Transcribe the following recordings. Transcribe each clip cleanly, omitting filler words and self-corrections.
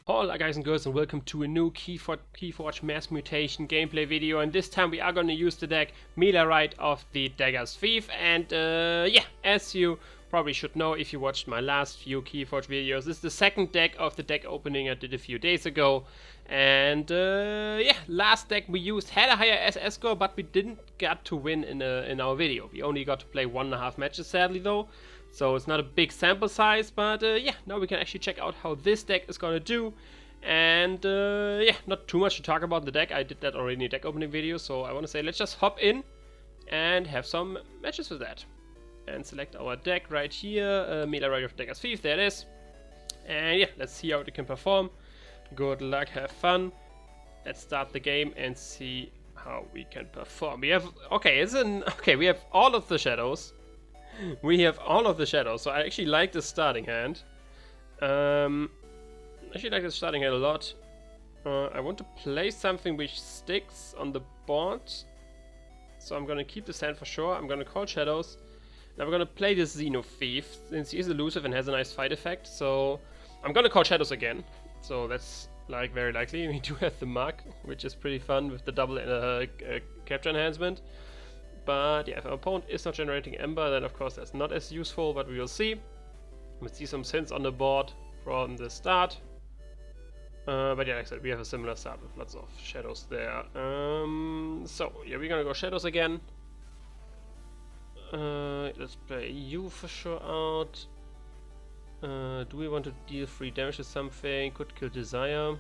Hola guys and girls, and welcome to a new Keyforge Mass Mutation gameplay video, and this time we are going to use the deck Milaright of the Dagger's Fief. And yeah, as you probably should know if you watched my last few Keyforge videos, this is the second deck of the deck opening I did a few days ago. And yeah, last deck we used had a higher SS score, but we didn't get to win in our video. We only got to play 1.5 matches, sadly though. So it's not a big sample size, but yeah, now we can actually check out how this deck is gonna do. And yeah, not too much to talk about the deck. I did that already in a deck opening video, so I want to say let's just hop in and have some matches with that. And select our deck right here, Milaright of Dagger's Fief, there it is. And yeah, let's see how it can perform. Good luck, have fun. Let's start the game and see how we can perform. We have, we have all of the shadows. We have all of the shadows, so I actually like this starting hand. I actually like this starting hand a lot. I want to play something which sticks on the board, so I'm gonna keep this hand for sure. I'm gonna call shadows. Now we're gonna play this Xeno Fief, since he is elusive and has a nice fight effect, so I'm gonna call shadows again. So that's like very likely. We do have the mark, which is pretty fun with the double capture enhancement. But yeah, if our opponent is not generating Aember, then of course that's not as useful, but we will see. We'll see some hints on the board from the start. But yeah, like I said, we have a similar start with lots of shadows there. So yeah, we're gonna go shadows again. Let's play you for sure out. Do we want to deal 3 damage to something? Could kill Desire.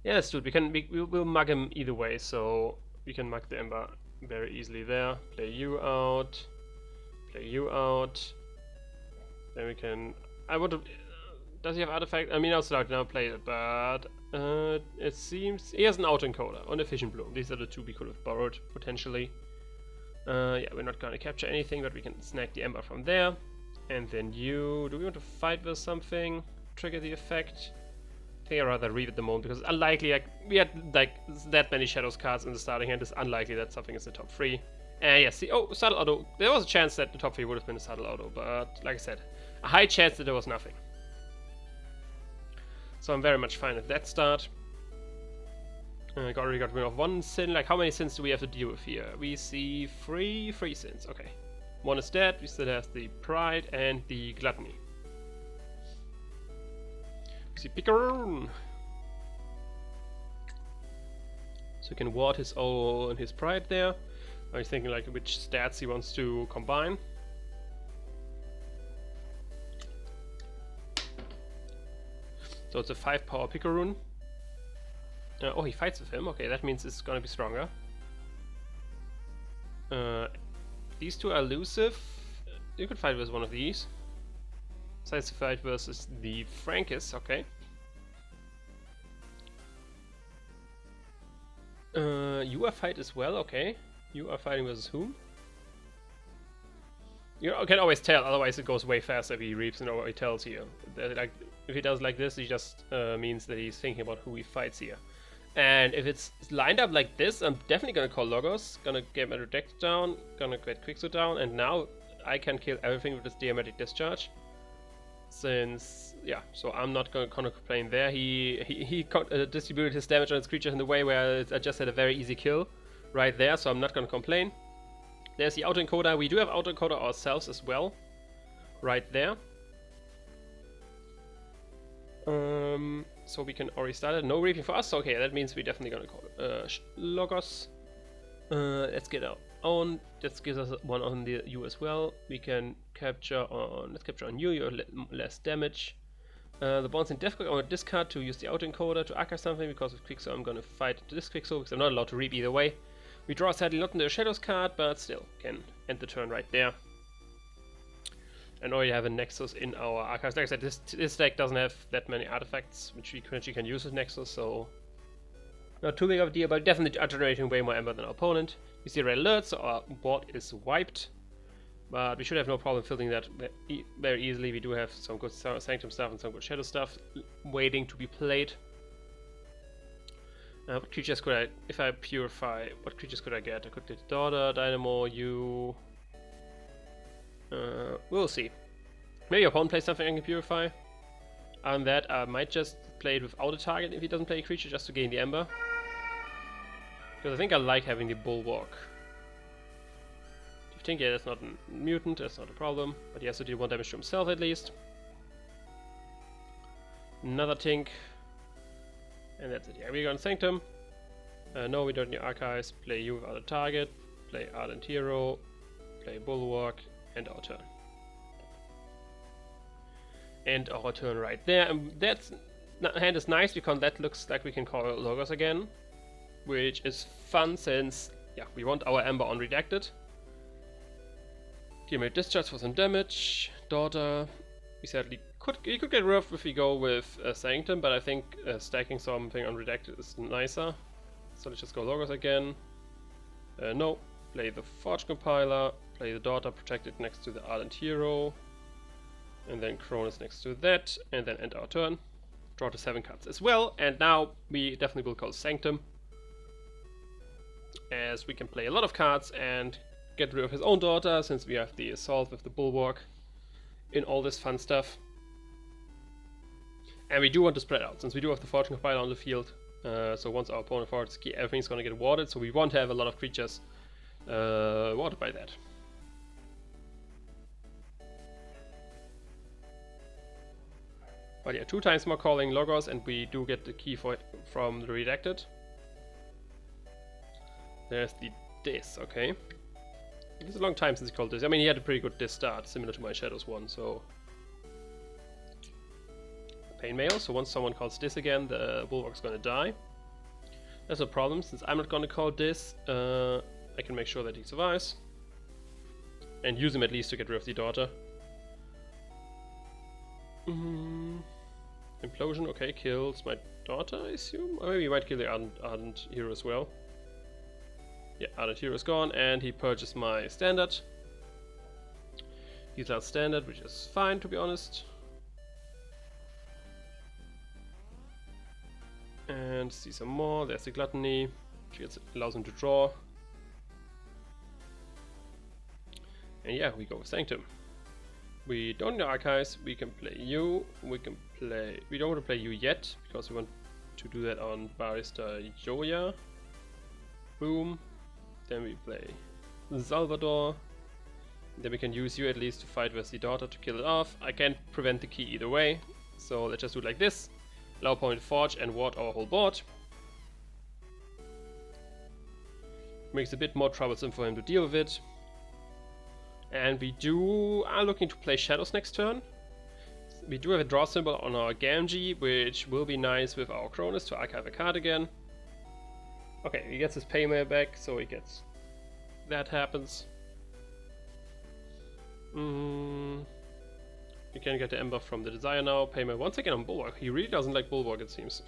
Yeah, let's do it. We'll mug him either way, so we can mug the Aember very easily there. Play you out. Play you out. Then we can... I want to... Does he have artifact? I mean, I'll start now play it, but... it seems... He has an autoencoder on a Fission Bloom. These are the 2 we could have borrowed, potentially. Yeah, we're not gonna capture anything, but we can snag the Aember from there. And then you... Do we want to fight with something? Trigger the effect? I think I'd rather read at the moment, because it's unlikely, like, we had like that many Shadows cards in the starting hand. It's unlikely that something is in the top 3. And yeah, see, oh, subtle auto. There was a chance that the top 3 would have been a subtle auto, but like I said, a high chance that there was nothing. So I'm very much fine with that start. Already got rid of 1 sin. Like, how many sins do we have to deal with here? We see 3 sins. Okay, 1 is dead. We still have the Pride and the Gluttony. See Picaroon. So he can ward his own and his Pride there. Now he's thinking like which stats he wants to combine. So it's a 5 power Picaroon. Oh, he fights with him. Okay, that means it's gonna be stronger. These 2 are elusive. You could fight with one of these. Decides to fight versus the Frankis, okay. You are fight as well, okay. You are fighting versus whom? You can always tell, otherwise it goes way faster if he reaps and what he tells here. Like, if he does like this, he just means that he's thinking about who he fights here. And if it's lined up like this, I'm definitely gonna call Logos, gonna get my Redacted down, gonna get Quixo down, and now I can kill everything with this Diametric Discharge. Since, yeah, so I'm not gonna complain there. He distributed his damage on his creatures in the way where I just had a very easy kill right there, so I'm not gonna complain. There's the autoencoder. We do have autoencoder ourselves as well, right there. So we can already start it. No reaping for us. Okay, that means we're definitely gonna call it Logos. Let's get our own. That gives us 1 on the you as well. We can capture on. Let's capture on you. You're less damage. The bonds in difficult. I'm gonna discard to use the autoencoder to archive something, because with Quixo I'm gonna fight this Quixo because I'm not allowed to reap either way. We draw sadly not in the Shadows card, but still can end the turn right there. And already have a Nexus in our archives. Like I said, this deck doesn't have that many artifacts which we currently can use with Nexus, so not too big of a deal, but definitely are generating way more Aember than our opponent. We see red alerts, so our board is wiped. But we should have no problem filling that very easily. We do have some good Sanctum stuff and some good Shadow stuff waiting to be played. What creatures could I, if I purify, what creatures could I get? I could get Daughter, Dynamo, you... We'll see. Maybe your opponent plays something I can purify. On that, I might just play it without a target if he doesn't play a creature, just to gain the Aember. Because I think I like having the Bulwark. If you think, yeah, that's not a mutant, that's not a problem. But he has to deal 1 damage to himself at least. Another Tink. And that's it. Yeah, we're going Sanctum. No, we don't need Archives. Play you without a target. Play Ardent Hero. Play Bulwark. And our turn. And our turn right there. And that hand is nice because that looks like we can call Logos again. Which is fun since, yeah, we want our Aember on Redacted. He made discharge for some damage. Daughter. We sadly could get rid of if we go with Sanctum, but I think stacking something on Redacted is nicer. So let's just go Logos again. No. Play the Forge Compiler. Play the Daughter protected next to the Ardent Hero. And then Cronus next to that. And then end our turn. Draw to 7 cards as well. And now we definitely will call Sanctum. As we can play a lot of cards and get rid of his own Daughter, since we have the Assault with the Bulwark in all this fun stuff. And we do want to spread out, since we do have the Fortune Compiler on the field. So once our opponent forwards key, everything's gonna get warded, so we want to have a lot of creatures warded by that. But yeah, 2 times more calling Logos, and we do get the key from the Redacted. There's the Dis, okay. It's a long time since he called this. I mean, he had a pretty good Dis start, similar to my Shadows one, so... Pain Mail, so once someone calls Dis again, the Bulwark's gonna die. That's a problem, since I'm not gonna call Dis, I can make sure that he survives. And use him at least to get rid of the Daughter. Implosion, okay, kills my Daughter, I assume? Or maybe he might kill the Ardent Hero as well. Yeah, Ardent Hero is gone, and he purges my Standard. He's out Standard, which is fine, to be honest. And see some more. There's the Gluttony, which allows him to draw. And yeah, we go with Sanctum. We don't need Archives, we can play you, we don't want to play you yet, because we want to do that on Barrister Joya. Boom. Then we play Salvador. Then we can use you at least to fight with the Daughter to kill it off. I can't prevent the key either way, so let's just do it like this. Allow opponent to forge and ward our whole board. Makes it a bit more troublesome for him to deal with it. And we are looking to play Shadows next turn. We do have a draw symbol on our Gamgee, which will be nice with our Cronus to archive a card again. Okay, he gets his Paymail back, so he gets... That happens. You can get the Aember from the Desire now. Paymail once again on Bulwark. He really doesn't like Bulwark, it seems.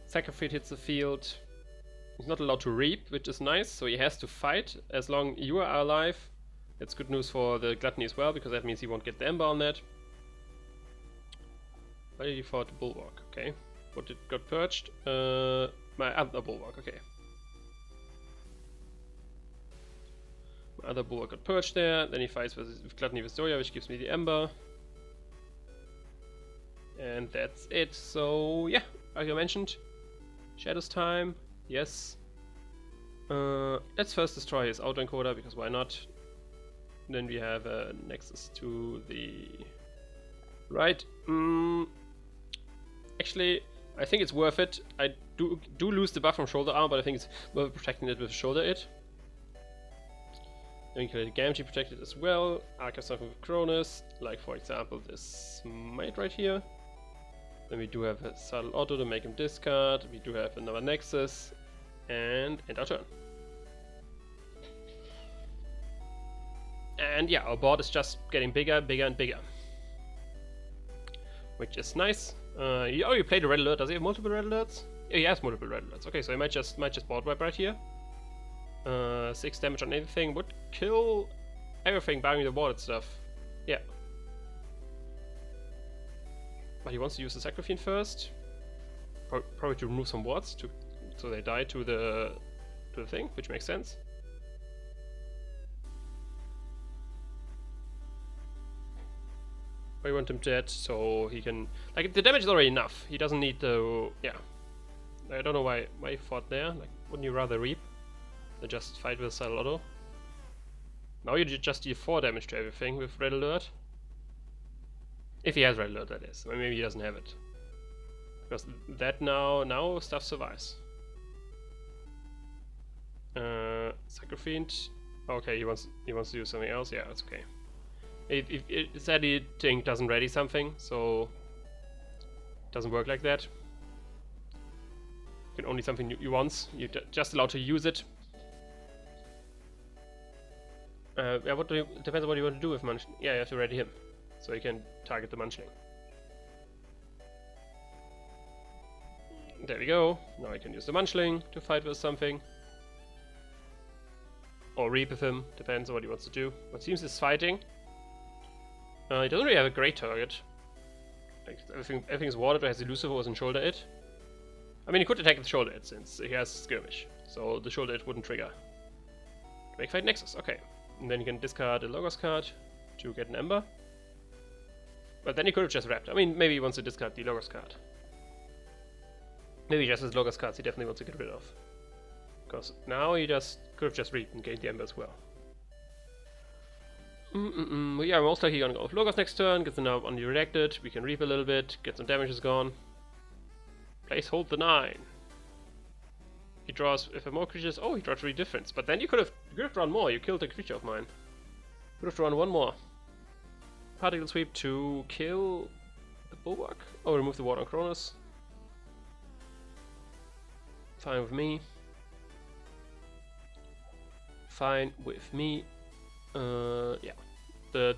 Sacrifice hits the field. He's not allowed to reap, which is nice, so he has to fight as long you are alive. That's good news for the Gluttony as well, because that means he won't get the Aember on that. Why did he fought the Bulwark? Okay. What did got purged? My other Bulwark, okay. My other Bulwark got purged there, then he fights with Gluttony with Zoya, which gives me the Aember. And that's it, so yeah, like I mentioned, Shadows time, yes. Let's first destroy his autoencoder, because why not? Then we have a Nexus to the right. Actually, I think it's worth it. I do lose the buff from shoulder arm, but I think it's worth protecting it with shoulder it. Then we can get Gamgee protected as well. Archive something with Cronus, like for example this Smite right here. Then we do have a subtle auto to make him discard. We do have another Nexus, and end our turn. And yeah, our board is just getting bigger, bigger, and bigger, which is nice. He already played a red alert. Does he have multiple red alerts? Yeah, he has multiple red alerts. Okay, so he might just board wipe right here. 6 damage on anything would kill everything, barring the warded stuff. Yeah. But he wants to use the Sacrifice first. Probably to remove some wards so they die to the thing, which makes sense. I want him dead so he can... Like, the damage is already enough. He doesn't need to... Yeah. I don't know why he fought there. Like, wouldn't you rather reap than just fight with Salotto? Now you just deal 4 damage to everything with Red Alert. If he has Red Alert, that is. I mean, maybe he doesn't have it. Because that now stuff survives. Sacrifice. Okay, he wants to do something else. Yeah, that's okay. If Sadie thing doesn't ready something, so it doesn't work like that. You can only something you once. You're just allowed to use it. Yeah, depends on what you want to do with Munchling. Yeah, you have to ready him, so you can target the Munchling. There we go. Now I can use the Munchling to fight with something. Or reap with him, depends on what he wants to do. What seems is fighting. He doesn't really have a great target. Like, everything's watered, or has elusive or doesn't shoulder it. I mean, he could attack with shoulder it since he has skirmish, so the shoulder it wouldn't trigger. Make fight Nexus, okay. And then you can discard a Logos card to get an Aember. But then he could have just wrapped. I mean, maybe he wants to discard the Logos card. Maybe just his Logos cards he definitely wants to get rid of. Because now he just could have just reaped and gained the Aember as well. But yeah, most likely gonna go with Logos next turn, get the now on the Redacted, we can reap a little bit, get some damages gone. Place hold the 9. He draws, if more creatures, oh, he draws 3 difference. But then you could have drawn more, you killed a creature of mine. Could have drawn 1 more. Particle sweep to kill the Bulwark. Oh, remove the Water on Cronus. Fine with me. Fine with me. Yeah. The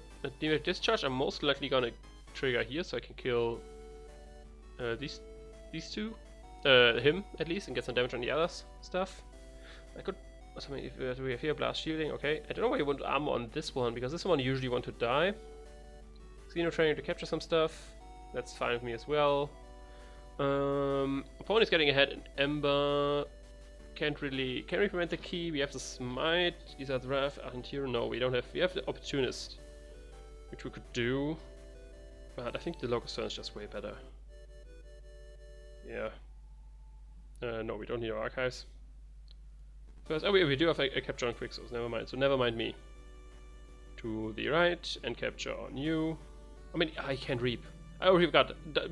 discharge I'm most likely gonna trigger here, so I can kill these 2. Him at least, and get some damage on the other stuff. I could. I mean, if we have here blast shielding, okay. I don't know why you want armor on this one, because this one usually want to die. Xeno training to capture some stuff. That's fine with me as well. Opponent's getting ahead in Aember. Can we prevent the key? We have the smite. These are the Wrath, Archons. No, we don't have. We have the Opportunist, which we could do. But I think the Logos turn is just way better. Yeah. No, we don't need our archives. First, oh, we do have a capture on Quicksilver, never mind. So never mind me. To the right, and capture on you. I mean, I can't reap. I already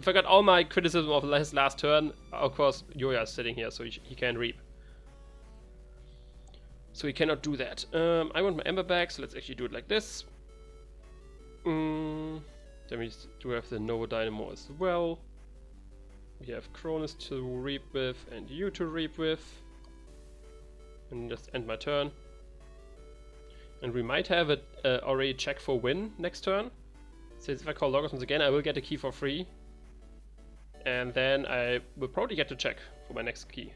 forgot all my criticism of his last turn. Of course, Yoya is sitting here, so he can't reap. So he cannot do that. I want my Aember back, so let's actually do it like this. Then we do have the Novo Dynamo as well. We have Cronus to reap with, and you to reap with. And just end my turn. And we might have it already check for win next turn. Since if I call Logos once again, I will get a key for free. And then I will probably get to check for my next key.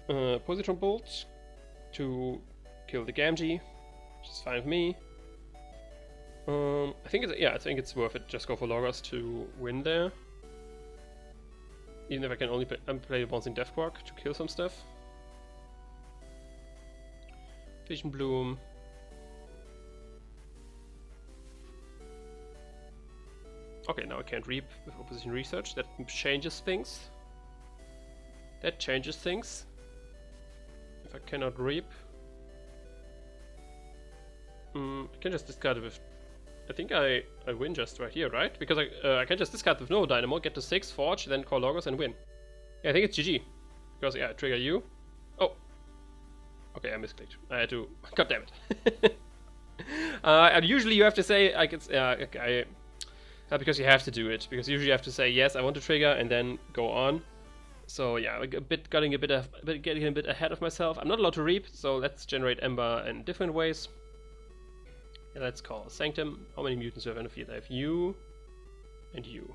Positron Bolt to kill the Gamgee, which is fine with me. I think it's worth it. Just go for Logos to win there. Even if I can only play the Bouncing Deathquark to kill some stuff. Vision Bloom. Okay, now I can't reap with Opposition Research. That changes things. If I cannot reap, I can just discard it with. I think I win just right here, right? Because I can just discard with no Dynamo, get to 6, Forge, then call Logos and win. Yeah, I think it's GG. Because yeah, trigger you. Oh. Okay, I misclicked. I had to. God damn it. And usually you have to say because you have to do it. Because usually you have to say yes, I want to trigger, and then go on. So yeah, getting a bit ahead of myself. I'm not allowed to reap, so let's generate Aember in different ways. Yeah, let's call Sanctum. How many mutants do I have in the field? I have you and you.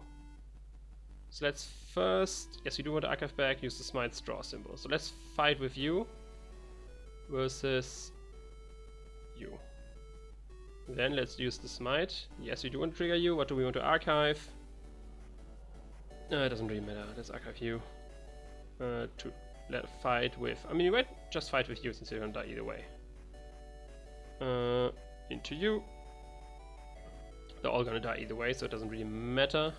So let's first, yes, we do want to archive back, use the smite straw symbol. So let's fight with you versus you. Then let's use the smite. Yes, we do want to trigger you. What do we want to archive? It doesn't really matter. Let's archive you. Let fight with. I mean, you might just fight with you since you're gonna die either way. Into you. they're all gonna die either way, so it doesn't really matter.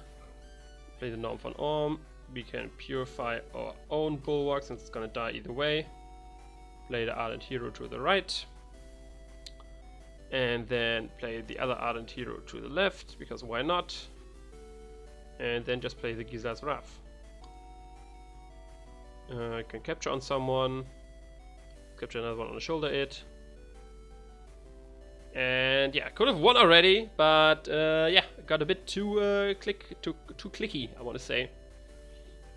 Play the Norm von Orm. We can purify our own Bulwark since it's gonna die either way. Play the Ardent Hero to the right. And then play the other Ardent Hero to the left, because why not? And then just play the Gisla's Wrath. I can capture on someone. Capture another one on the shoulder it. And yeah, could have won already, but yeah, got a bit too too clicky, I want to say,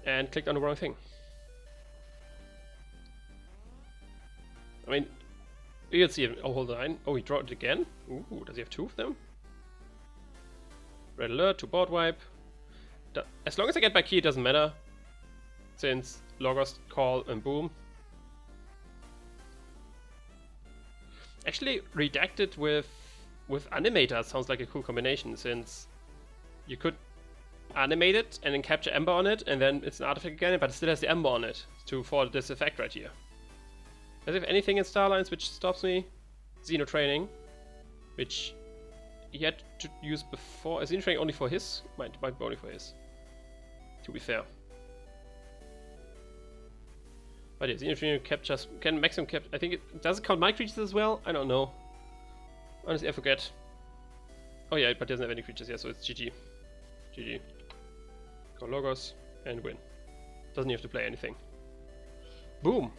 and clicked on the wrong thing. I mean, you can see it. Oh, hold on. Oh, he drew it again. Ooh, does he have two of them? Red alert to board wipe. As long as I get my key, it doesn't matter, since Logos, Call, and boom. Actually, Redacted with Animator sounds like a cool combination, since you could animate it and then capture Aember on it, and then it's an artifact again, but it still has the Aember on it for this effect right here. Does it have anything in Starlines which stops me? Xeno Training, which he had to use before. Is Xeno Training only for his? Might be only for his, to be fair. But yeah, Xeno Training captures, can maximum capture. I think it does it count my creatures as well? I don't know. Honestly, I forget. Oh yeah, but it doesn't have any creatures here, so it's GG. GG. Go Logos and win. Doesn't have to play anything. Boom.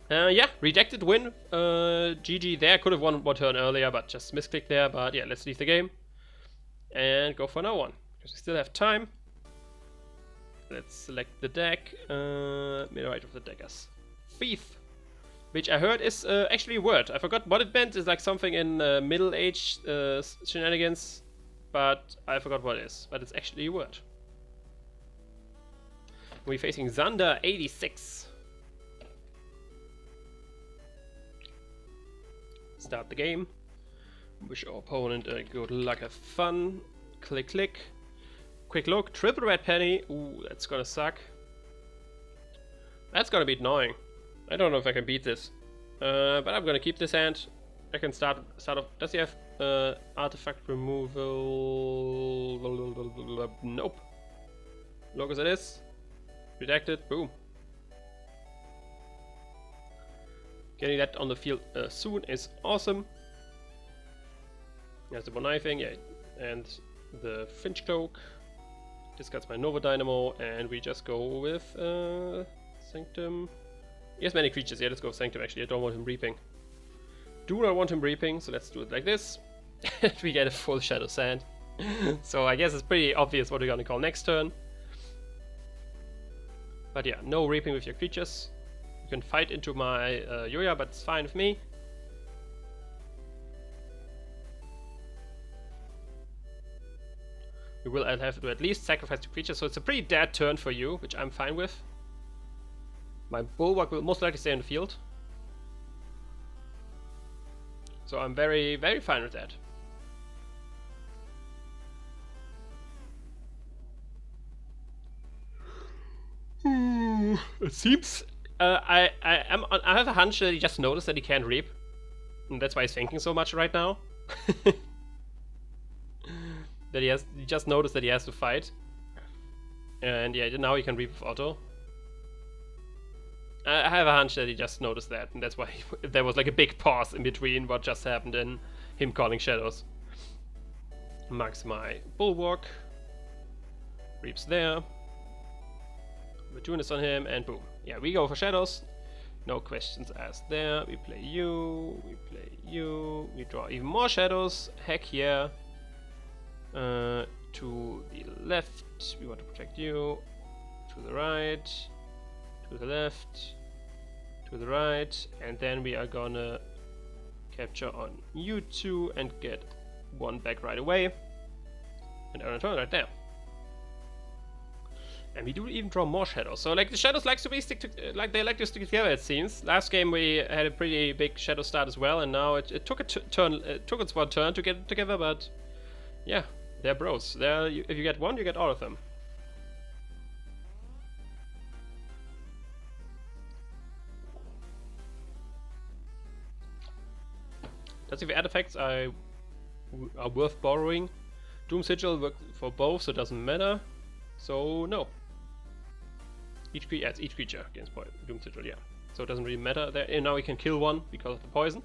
Yeah, Redacted win. GG there. Could have won one turn earlier, but just misclicked there. But yeah, let's leave the game and go for another one, because we still have time. Let's select the deck. Milaright of the Daggers. Fief, which I heard is actually a word. I forgot what it meant. It's like something in Middle Age shenanigans, but I forgot what it is. But it's actually a word. We're facing Xander 86. Start the game. Wish our opponent good luck, have fun. Click, click. Quick look. Triple red penny. Ooh, that's gonna suck. That's gonna be annoying. I don't know if I can beat this. But I'm gonna keep this hand. I can start off. Does he have artifact removal? Nope. Look as it is. Redacted. Boom. Getting that on the field soon is awesome. There's the Bonai thing, yeah, and the Finch Cloak. Discards my Nova Dynamo, and we just go with Sanctum. He has many creatures, yeah, let's go with Sanctum actually. I don't want him reaping. Do not want him reaping, so let's do it like this. We get a full Shadow Sand. So I guess it's pretty obvious what we're gonna call next turn. But yeah, no reaping with your creatures. You can fight into my Yoya, but it's fine with me. You will have to at least sacrifice 2 creatures, so it's a pretty dead turn for you, which I'm fine with. My Bulwark will most likely stay in the field. So I'm very, very fine with that. It seems I have a hunch that he just noticed that he can't reap, and that's why he's thinking so much right now. That he just noticed that he has to fight, and yeah, now he can reap with auto. I have a hunch that he just noticed that, and that's why there was like a big pause in between what just happened and him calling shadows. Max my Bulwark, reaps there. We're doing this on him, and boom. Yeah, we go for shadows. No questions asked there. We play you. We play you. We draw even more shadows. Heck yeah. To the left. We want to protect you. To the right. To the left. To the right. And then we are gonna capture on you two and get one back right away. And on a turn right there. And we do even draw more shadows. So like the shadows like to stick together, it seems. Last game we had a pretty big shadow start as well, and now it took its one turn to get it together, but yeah, they're bros. If you get one, you get all of them. Does he have add effects? I are worth borrowing. Doom Sigil works for both, so it doesn't matter. So no. Each creature gains Doom Sigil, yeah. So it doesn't really matter. There, and now we can kill one because of the poison.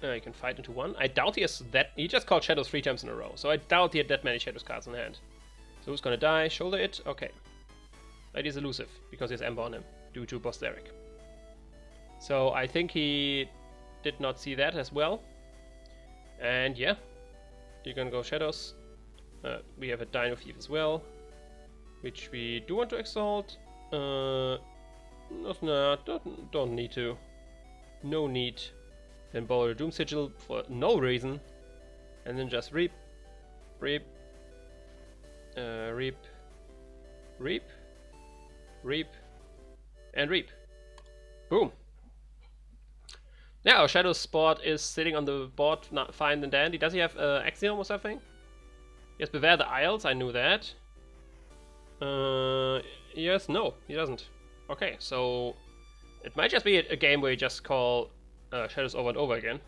You can fight into one. I doubt he has that. He just called Shadows 3 times in a row, so I doubt he had that many Shadows cards in hand. So who's gonna die? Shoulder it? Okay. That is elusive because he has Aember on him due to Boss Derek. So I think he did not see that as well. And yeah, you're gonna go Shadows. We have a Dino Fief as well, which we do want to exalt. No, don't need to. No need. Then borrow a Doom Sigil for no reason, and then just reap, reap, reap, reap, reap, and reap. Boom. Now our Shadow Sport is sitting on the board, not fine and dandy. Does he have Axiom or something? Yes, Beware the Isles, I knew that. Yes, no, he doesn't. Okay, so it might just be a game where you just call Shadows over and over again.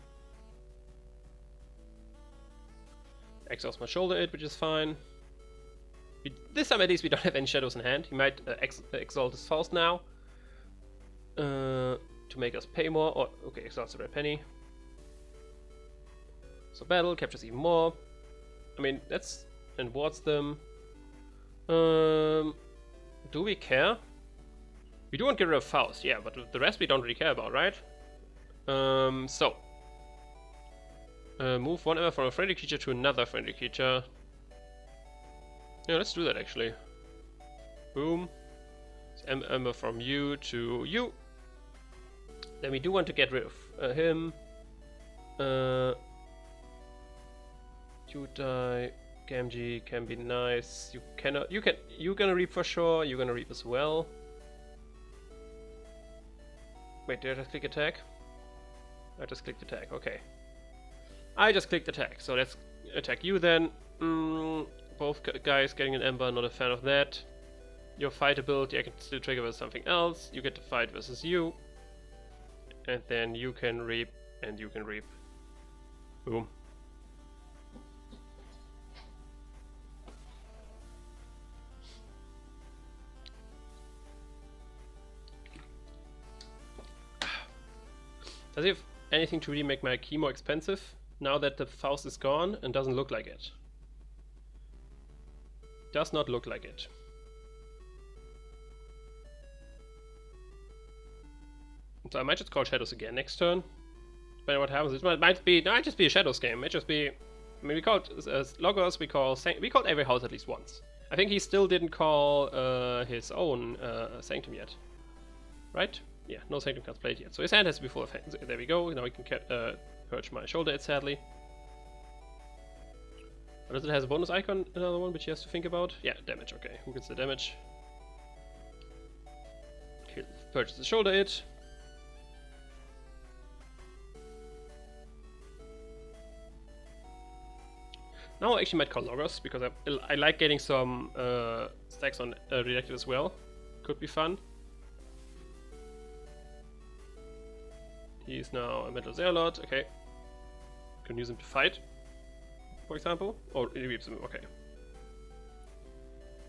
Exhaust my shoulder it, which is fine. This time at least we don't have any Shadows in hand. He might exalt his Faust now. To make us pay more. Or, okay, exalts a red penny. So battle, captures even more. I mean, that's... and wards them. Do we care? We do want to get rid of Faust, yeah, but the rest we don't really care about, right? Move one Ember from a friendly creature to another friendly creature. Yeah, let's do that actually. Boom. Ember from you to you. Then we do want to get rid of him. You die. Gamgee can be nice. You cannot. You're gonna reap for sure. You're gonna reap as well. Wait, did I just click attack? I just clicked attack, okay. I just clicked attack, so let's attack you then. Both guys getting an Ember, not a fan of that. Your fight ability I can still trigger with something else. You get to fight versus you. And then you can reap, and you can reap. Boom. Does he have anything to really make my key more expensive now that the Faust is gone and doesn't look like it? Does not look like it. So I might just call Shadows again next turn. Depending on what happens, it might just be a Shadows game. It might just be. I mean, we called Loggers. We called every house at least once. I think he still didn't call his own Sanctum yet, right? Yeah, no Sanctum cards played yet. So his hand has to be full of hands. There we go. Now we can purge my shoulder it sadly. But does it has a bonus icon? Another one which he has to think about. Yeah, damage. Okay, who gets the damage? Purchase the shoulder it. Now I actually might call Loggers because I like getting some stacks on Redacted as well. Could be fun. He's now a Metal Zealot, okay. Can use him to fight, for example. Or he reaps him, okay.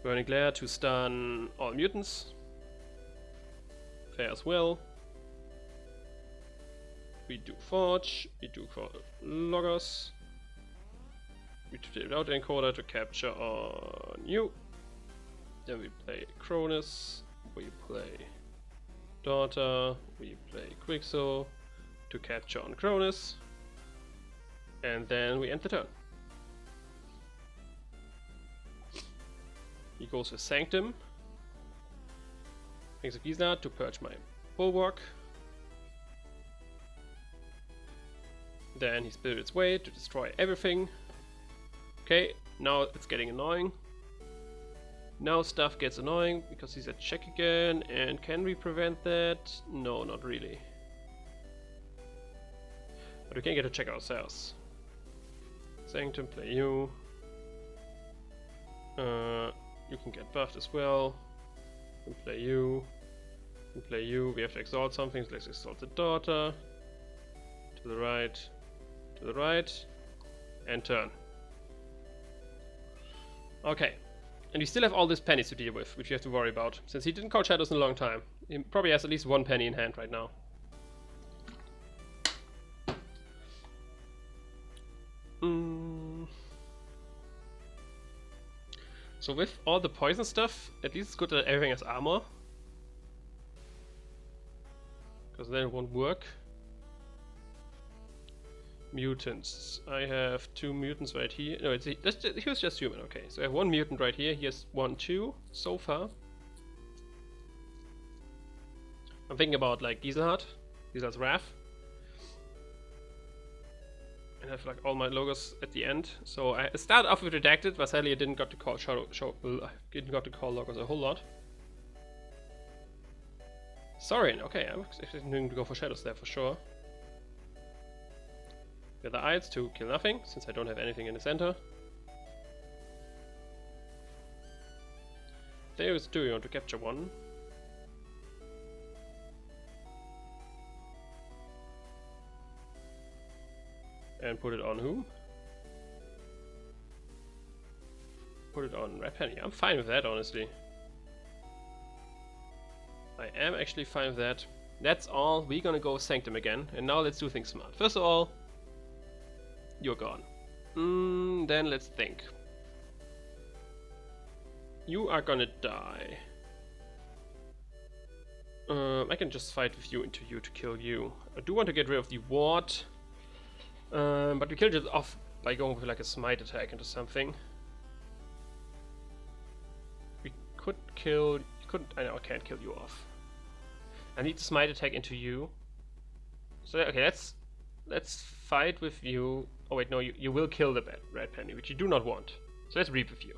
Burning Glare to stun all mutants. Fair as well. We do Forge, we do Loggers. We take out the encoder to capture on you. Then we play Cronus, we play Daughter, we play Quixo to capture on Cronus, and then we end the turn. He goes with Sanctum, makes a Giza to purge my Bulwark. Then he Spirit's Way to destroy everything. Okay, now it's getting annoying. Now stuff gets annoying because he's at check again, and can we prevent that? No, not really. But we can get a check ourselves. Sanctum, play you. You can get buffed as well. We can play you. We play you. We have to exalt something, so let's exalt the Daughter. To the right. To the right. And turn. Okay. And we still have all these pennies to deal with, which we have to worry about. Since he didn't call shadows in a long time. He probably has at least one penny in hand right now. So with all the poison stuff, at least it's good that everything has armor. Because then it won't work. Mutants. I have 2 mutants right here. No, he was just human. Okay, so I have 1 mutant right here. He has 1, 2 so far. I'm thinking about like Giselhar's Wrath. And I have like all my logos at the end. So I started off with Redacted, but sadly I didn't got to call didn't got to call logos a whole lot. Sorry, okay, I'm expecting to go for shadows there for sure. The other eyes to kill nothing, since I don't have anything in the center. There is 2, you want to capture 1. And put it on whom? Put it on Red Penny. I'm fine with that, honestly. I am actually fine with that. That's all. We're gonna go Sanctum again. And now let's do things smart. First of all, you're gone. Then let's think. You are gonna die. I can just fight with you into you to kill you. I do want to get rid of the ward. But we killed it off by going with like a smite attack into something. We could kill... I know I can't kill you off. I need to smite attack into you. So okay, let's fight with you. Oh wait, no, you will kill the red penny, which you do not want. So let's reap with you.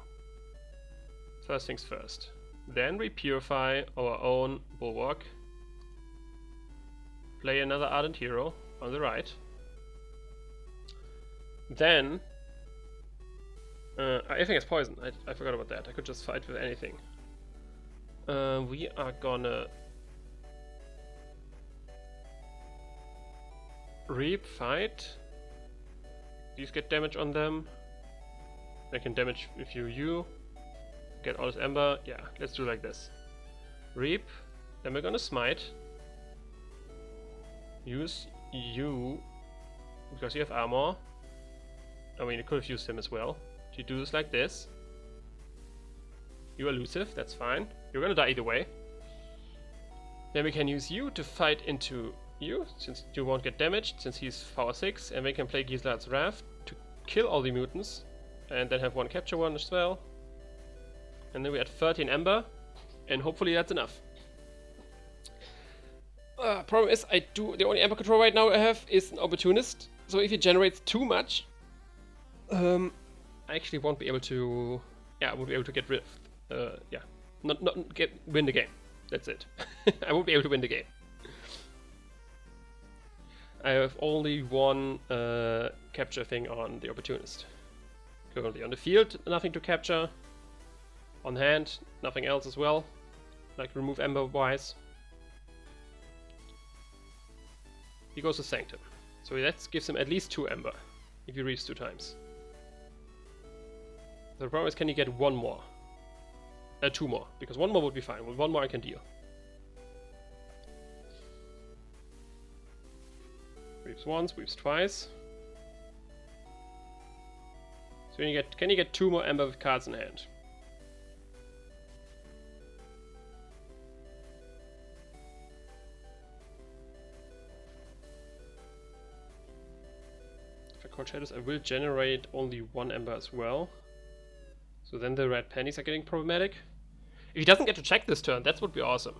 First things first. Then we purify our own bulwark. Play another ardent hero on the right. Then everything is poison. I forgot about that. I could just fight with anything. We are gonna reap, fight. These get damage on them. They can damage if you get all this Aember. Yeah, let's do like this. Reap. Then we're gonna smite. Use you because you have armor. I mean, you could have used him as well. To do this like this. You are elusive, that's fine. You're gonna die either way. Then we can use you to fight into you, since you won't get damaged, since he's power 6. And we can play Giselhar's Wrath to kill all the mutants. And then have 1 capture 1 as well. And then we add 13 Aember. And hopefully that's enough. Problem is, the only Aember control right now I have is an Opportunist. So if he generates too much, I actually won't be able to. Yeah, I won't be able to get rid of. Yeah, win the game. That's it. I won't be able to win the game. I have only 1 capture thing on the Opportunist. Currently on the field, nothing to capture. On hand, nothing else as well. Like remove Aember wise. He goes to Sanctum. So that gives him at least 2 Aember. If he reaps 2 times. The problem is, can you get 1 more? 2 more, because 1 more would be fine. With 1 more I can deal. Sweeps once, sweeps twice. So can you get 2 more Aember with cards in hand? If I call shadows, I will generate only 1 Aember as well. So then the red pennies are getting problematic. If he doesn't get to check this turn, that would be awesome.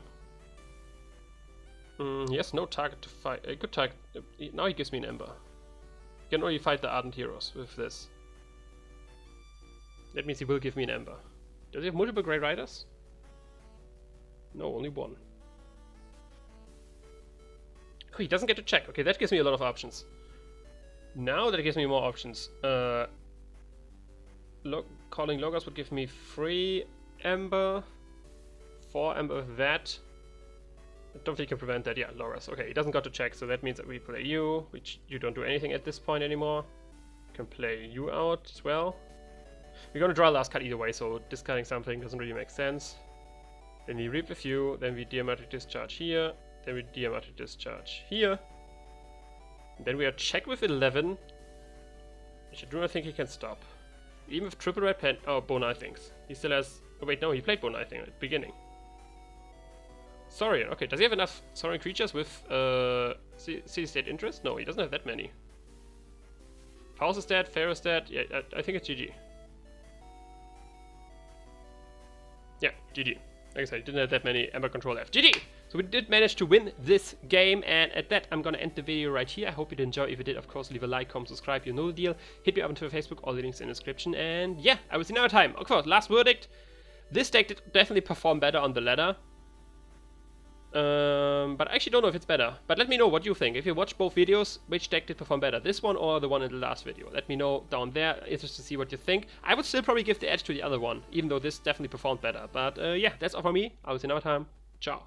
He has no target to fight. A good target. Now he gives me an Aember. He can only fight the Ardent Heroes with this. That means he will give me an Aember. Does he have multiple Grey Riders? No, only 1. Oh, he doesn't get to check. Okay, that gives me a lot of options. Now that gives me more options. Calling Logos would give me 3 Aember, 4 Aember with that. I don't think you can prevent that. Yeah, Loras. Okay, he doesn't got to check, so that means that we play you, which you don't do anything at this point anymore. Can play you out as well. We're gonna draw last card either way, so discarding something doesn't really make sense. Then we reap with you, then we Diamantic Discharge here, then we Diamantic Discharge here. And then we are check with 11, which I do not think he can stop. Even with triple red pen. Oh, Bone Eye things. He still has. Oh, wait, no, he played Bone Eye thing at the beginning. Saurian. Okay, does he have enough Saurian creatures with City State interest? No, he doesn't have that many. Faust is dead, Fair is dead. Yeah, I think it's GG. Yeah, GG. Like I said, he didn't have that many Aember control left. GG! So we did manage to win this game, and at that I'm gonna end the video right here. I hope you did enjoy. If you did, of course, leave a like, comment, subscribe, you know the deal. Hit me up on Twitter, Facebook, all the links in the description, and yeah, I will see you another time. Of course, last verdict. This deck did definitely perform better on the ladder. But I actually don't know if it's better. But let me know what you think. If you watch both videos, which deck did perform better? This one or the one in the last video? Let me know down there. Interested to see what you think. I would still probably give the edge to the other one, even though this definitely performed better. But yeah, that's all from me. I will see you another time. Ciao.